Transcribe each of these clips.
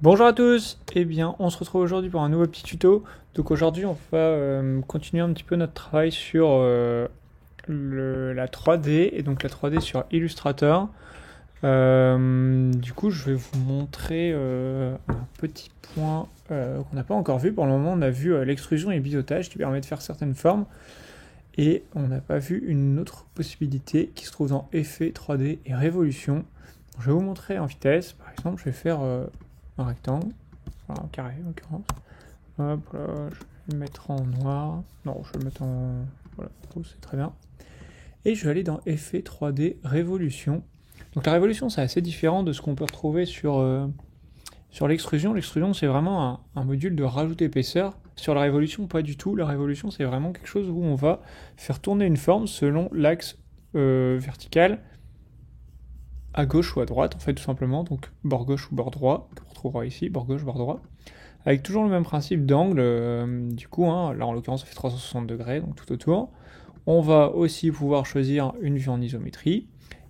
Bonjour à tous, eh bien on se retrouve aujourd'hui pour un nouveau petit tuto. Donc aujourd'hui on va continuer un petit peu notre travail sur la 3D et donc la 3D sur Illustrator. Du coup je vais vous montrer un petit point qu'on n'a pas encore vu. Pour le moment on a vu l'extrusion et le biseautage qui permet de faire certaines formes et on n'a pas vu une autre possibilité qui se trouve dans Effet 3D et Révolution. Je vais vous montrer en vitesse. Par exemple je vais faire un rectangle. Enfin, un carré en l'occurrence. Hop là, je vais le mettre en noir. Non, je vais le mettre en. Voilà, c'est très bien. Et je vais aller dans Effet 3D Révolution. Donc la révolution, c'est assez différent de ce qu'on peut retrouver sur l'extrusion. L'extrusion, c'est vraiment un module de rajout d'épaisseur. Sur la révolution, pas du tout. La révolution, c'est vraiment quelque chose où on va faire tourner une forme selon l'axe vertical à gauche ou à droite, en fait, tout simplement. Donc bord gauche ou bord droit, qu'on retrouvera ici, bord gauche, bord droit. Avec toujours le même principe d'angle, du coup, hein, là en l'occurrence ça fait 360 degrés, donc tout autour. On va aussi pouvoir choisir une vue en isométrie,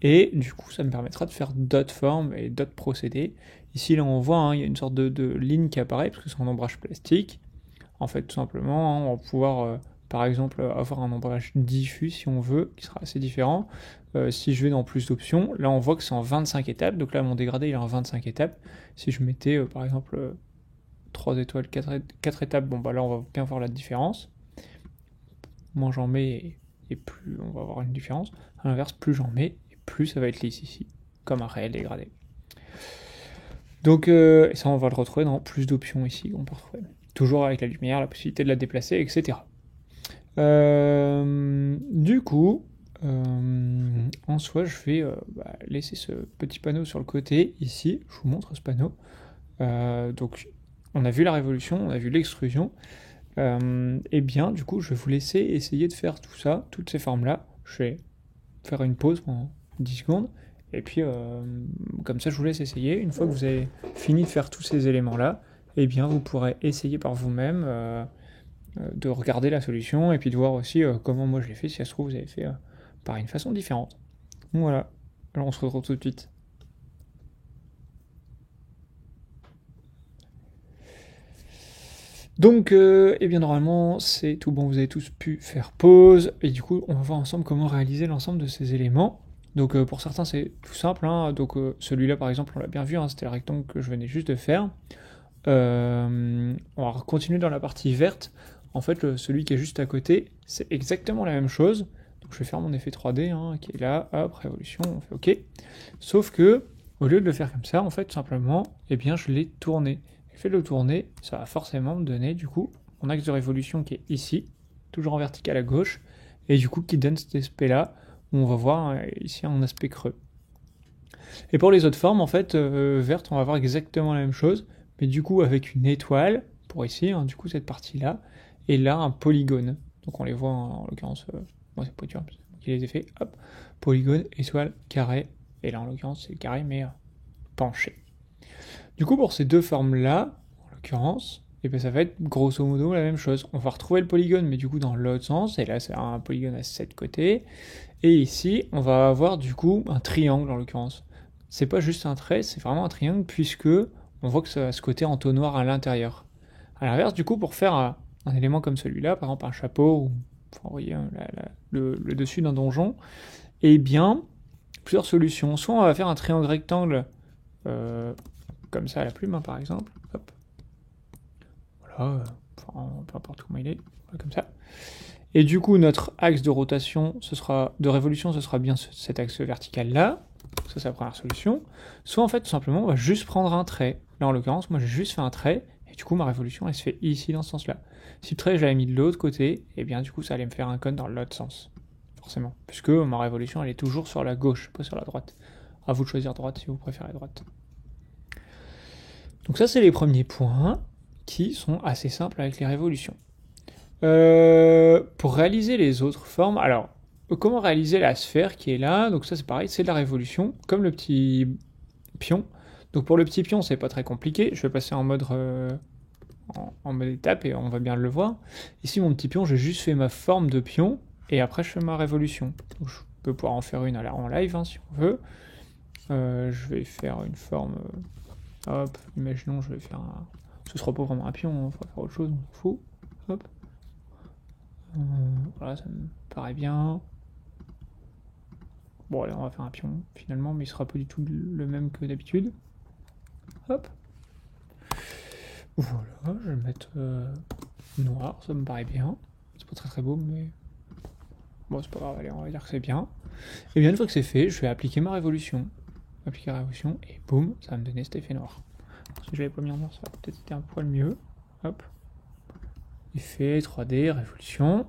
et du coup ça me permettra de faire d'autres formes et d'autres procédés. Ici là on voit, hein, il y a une sorte de ligne qui apparaît, parce que c'est un ombrage plastique. En fait tout simplement, hein, on va pouvoir par exemple avoir un ombrage diffus si on veut, qui sera assez différent. Si je vais dans plus d'options, là on voit que c'est en 25 étapes, donc là mon dégradé il est en 25 étapes. Si je mettais par exemple 3 étoiles, 4 étapes, bon bah là on va bien voir la différence. Moins j'en mets et plus on va avoir une différence. À l'inverse, plus j'en mets et plus ça va être lisse ici, comme un réel dégradé. Donc et ça on va le retrouver dans plus d'options ici, on peut retrouver. Toujours avec la lumière, la possibilité de la déplacer, etc. Du coup, en soi, je vais laisser ce petit panneau sur le côté ici. Je vous montre ce panneau. Donc, on a vu la révolution, on a vu l'extrusion. Et bien, du coup, je vais vous laisser essayer de faire tout ça, toutes ces formes-là. Je vais faire une pause pendant 10 secondes. Et puis, comme ça, je vous laisse essayer. Une fois que vous avez fini de faire tous ces éléments-là, eh bien, vous pourrez essayer par vous-même de regarder la solution et puis de voir aussi comment moi je l'ai fait. Si ça se trouve, vous avez fait par une façon différente. Donc voilà. Alors, on se retrouve tout de suite. Donc, eh bien normalement, c'est tout bon, vous avez tous pu faire pause, et du coup, on va voir ensemble comment réaliser l'ensemble de ces éléments. Donc, pour certains, c'est tout simple, hein. Donc, celui-là, par exemple, on l'a bien vu, hein, c'était le rectangle que je venais juste de faire. On va continuer dans la partie verte. En fait, celui qui est juste à côté, c'est exactement la même chose. Donc, je vais faire mon effet 3D, hein, qui est là, hop, révolution, on fait OK. Sauf que, au lieu de le faire comme ça, en fait, tout simplement, eh bien, je l'ai tourné. Le fait de le tourner, ça va forcément me donner, du coup, mon axe de révolution qui est ici, toujours en vertical à gauche, et du coup, qui donne cet aspect-là, où on va voir ici un aspect creux. Et pour les autres formes, en fait, vertes, on va voir exactement la même chose, mais du coup avec une étoile, pour ici, hein, du coup cette partie-là, et là un polygone. Donc on les voit en l'occurrence, moi c'est pas dur, qui les ai fait, hop, polygone, étoile, carré, et là en l'occurrence c'est carré mais penché. Du coup pour ces deux formes-là, en l'occurrence, et ben ça va être grosso modo la même chose. On va retrouver le polygone, mais du coup dans l'autre sens, et là c'est un polygone à 7 côtés, et ici on va avoir du coup un triangle en l'occurrence. C'est pas juste un trait, c'est vraiment un triangle puisque on voit que ça a ce côté entonnoir à l'intérieur. À l'inverse, du coup, pour faire un élément comme celui-là, par exemple un chapeau, ou enfin, vous voyez, le dessus d'un donjon, eh bien, plusieurs solutions. Soit on va faire un triangle rectangle comme ça à la plume, hein, par exemple. Hop. Voilà, enfin, peu importe où il est, comme ça. Et du coup, notre axe de rotation, de révolution, ce sera bien cet axe vertical-là. Ça, c'est la première solution. Soit, en fait, tout simplement, on va juste prendre un trait. Là, en l'occurrence, moi, j'ai juste fait un trait. Et du coup, ma révolution, elle se fait ici, dans ce sens-là. Si le trait, je l'avais mis de l'autre côté, et bien, du coup, ça allait me faire un cône dans l'autre sens. Forcément. Puisque ma révolution, elle est toujours sur la gauche, pas sur la droite. À vous de choisir droite si vous préférez droite. Donc ça, c'est les premiers points qui sont assez simples avec les révolutions. Pour réaliser les autres formes, alors, comment réaliser la sphère qui est là? Donc ça c'est pareil, c'est de la révolution, comme le petit pion. Donc pour le petit pion, c'est pas très compliqué. Je vais passer en mode, en mode étape et on va bien le voir. Ici, mon petit pion, j'ai juste fait ma forme de pion et après je fais ma révolution. Donc, je peux pouvoir en faire une en live hein, si on veut. Je vais faire une forme Hop, imaginons, je vais faire un... Ce sera pas vraiment un pion, on va faire autre chose, on s'en fout. Hop. Voilà, ça me paraît bien. Bon, allez, on va faire un pion, finalement, mais il sera pas du tout le même que d'habitude. Hop. Voilà, je vais le mettre noir, ça me paraît bien. C'est pas très très beau, mais... Bon, c'est pas grave, allez, on va dire que c'est bien. Et bien, une fois que c'est fait, je vais appliquer ma révolution. Appliquer la révolution, et boum, ça va me donner cet effet noir. Si je l'avais pas mis en noir, ça aurait peut-être été un poil mieux. Hop. Effet, 3D, révolution.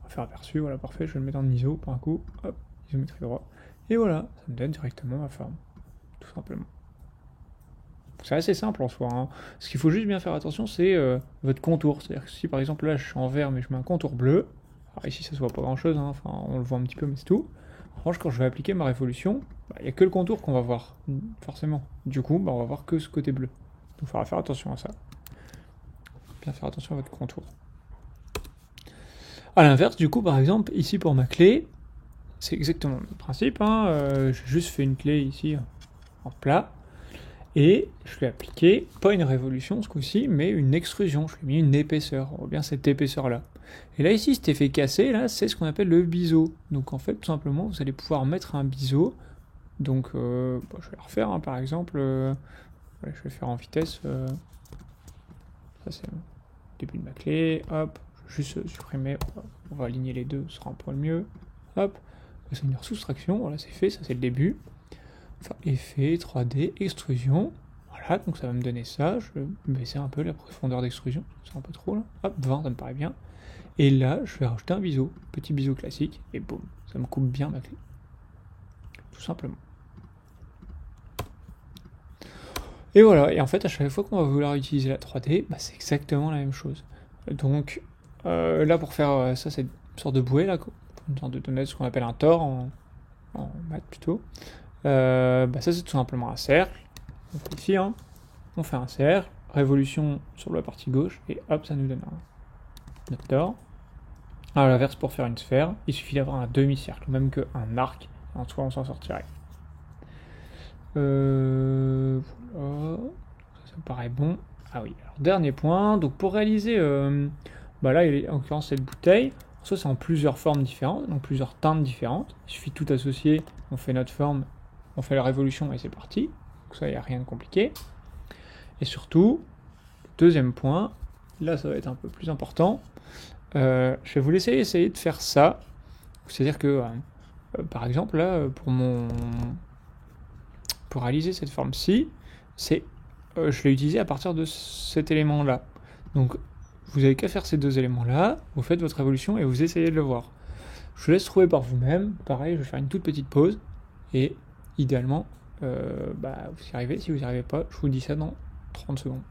On va faire aperçu, voilà, parfait. Je vais le mettre en ISO pour un coup. Hop, isométrie droit. Et voilà, ça me donne directement ma forme. Tout simplement. C'est assez simple en soi. Hein. Ce qu'il faut juste bien faire attention, c'est votre contour. C'est-à-dire que si par exemple là je suis en vert mais je mets un contour bleu, alors ici ça se voit pas grand chose, hein. Enfin on le voit un petit peu mais c'est tout. En revanche, quand je vais appliquer ma révolution, il n'y a que le contour qu'on va voir, forcément. Du coup, on va voir que ce côté bleu. Donc il faudra faire attention à ça. Bien faire attention à votre contour. A l'inverse, du coup, par exemple, ici pour ma clé, c'est exactement le même principe. Hein. J'ai juste fait une clé ici en plat. Et je lui ai appliqué, pas une révolution ce coup-ci, mais une extrusion. Je lui ai mis une épaisseur. On voit bien cette épaisseur-là. Et là, ici, cet effet cassé, là, c'est ce qu'on appelle le biseau. Donc, en fait, tout simplement, vous allez pouvoir mettre un biseau. Donc, je vais le refaire, hein, par exemple. Voilà, je vais faire en vitesse. Ça, c'est le début de ma clé. Hop, je vais juste supprimer. On va aligner les deux, ce sera un poil mieux. Hop, c'est une soustraction. Voilà, c'est fait. Ça, c'est le début. Enfin, effet, 3D, extrusion. Voilà, donc ça va me donner ça. Je vais baisser un peu la profondeur d'extrusion. C'est un peu trop là. Hop, 20, ça me paraît bien. Et là, je vais rajouter un biseau. Petit biseau classique. Et boum, ça me coupe bien ma clé. Tout simplement. Et voilà, et en fait, à chaque fois qu'on va vouloir utiliser la 3D, c'est exactement la même chose. Donc, là, pour faire ça, c'est une sorte de bouée, là, une sorte de donner ce qu'on appelle un tore en maths plutôt. Ça c'est tout simplement un cercle. Donc ici, hein, on fait un cercle, révolution sur la partie gauche, et hop, ça nous donne notre tore. À l'inverse, pour faire une sphère, il suffit d'avoir un demi-cercle, même qu'un arc, en soi on s'en sortirait. Voilà, ça me paraît bon. Ah oui, alors dernier point, donc pour réaliser, là il y a en l'occurrence cette bouteille, ça c'est en plusieurs formes différentes, donc plusieurs teintes différentes, il suffit de tout associer, on fait notre forme, on fait la révolution et c'est parti. Donc ça, il n'y a rien de compliqué. Et surtout, deuxième point, là ça va être un peu plus important, je vais vous laisser essayer de faire ça. C'est-à-dire que, par exemple, là, pour réaliser cette forme-ci, je l'ai utilisé à partir de cet élément-là. Donc, vous n'avez qu'à faire ces deux éléments-là, vous faites votre révolution et vous essayez de le voir. Je vous laisse trouver par vous-même. Pareil, je vais faire une toute petite pause. Et idéalement, vous y arrivez. Si vous n'y arrivez pas, je vous dis ça dans 30 secondes.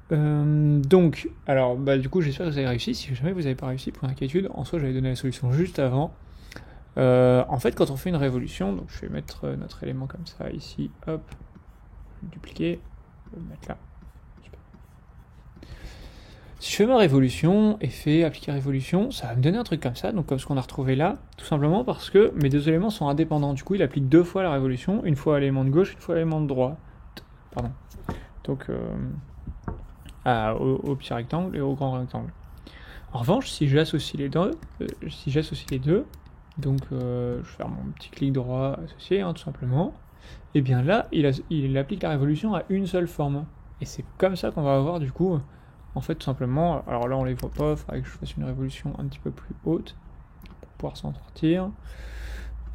Donc, alors, du coup, j'espère que vous avez réussi. Si jamais vous n'avez pas réussi, pour l'inquiétude, en soi, j'avais donné la solution juste avant. En fait, quand on fait une révolution, donc je vais mettre notre élément comme ça ici, hop, dupliquer, je vais le mettre là. Super. Si je fais ma révolution, effet, appliquer révolution, ça va me donner un truc comme ça, donc comme ce qu'on a retrouvé là, tout simplement parce que mes deux éléments sont indépendants. Du coup, il applique deux fois la révolution, une fois à l'élément de gauche, une fois à l'élément de droite. Pardon. Donc, au petit rectangle et au grand rectangle. En revanche, si j'associe les deux, donc je vais faire mon petit clic droit associé, tout simplement, et bien là, il applique la révolution à une seule forme. Et c'est comme ça qu'on va avoir du coup, en fait, tout simplement, alors là on les voit pas, il faudrait que je fasse une révolution un petit peu plus haute, pour pouvoir s'en sortir.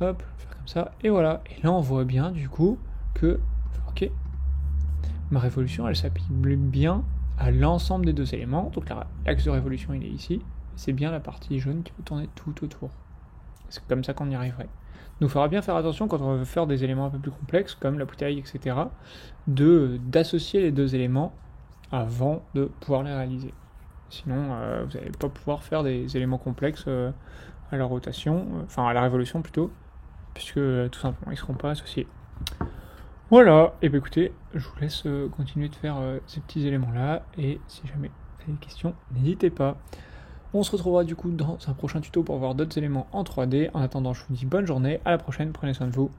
Hop, je vais faire comme ça, et voilà. Et là on voit bien du coup que, ok, ma révolution elle s'applique bien à l'ensemble des deux éléments, donc l'axe de révolution il est ici, c'est bien la partie jaune qui va tourner tout autour. C'est comme ça qu'on y arriverait. Donc il faudra bien faire attention quand on veut faire des éléments un peu plus complexes, comme la bouteille, etc., d'associer les deux éléments avant de pouvoir les réaliser. Sinon, vous n'allez pas pouvoir faire des éléments complexes à la rotation, à la révolution plutôt, puisque tout simplement ils ne seront pas associés. Voilà, et bien écoutez, je vous laisse continuer de faire ces petits éléments-là, et si jamais vous avez des questions, n'hésitez pas. On se retrouvera du coup dans un prochain tuto pour voir d'autres éléments en 3D. En attendant, je vous dis bonne journée, à la prochaine, prenez soin de vous.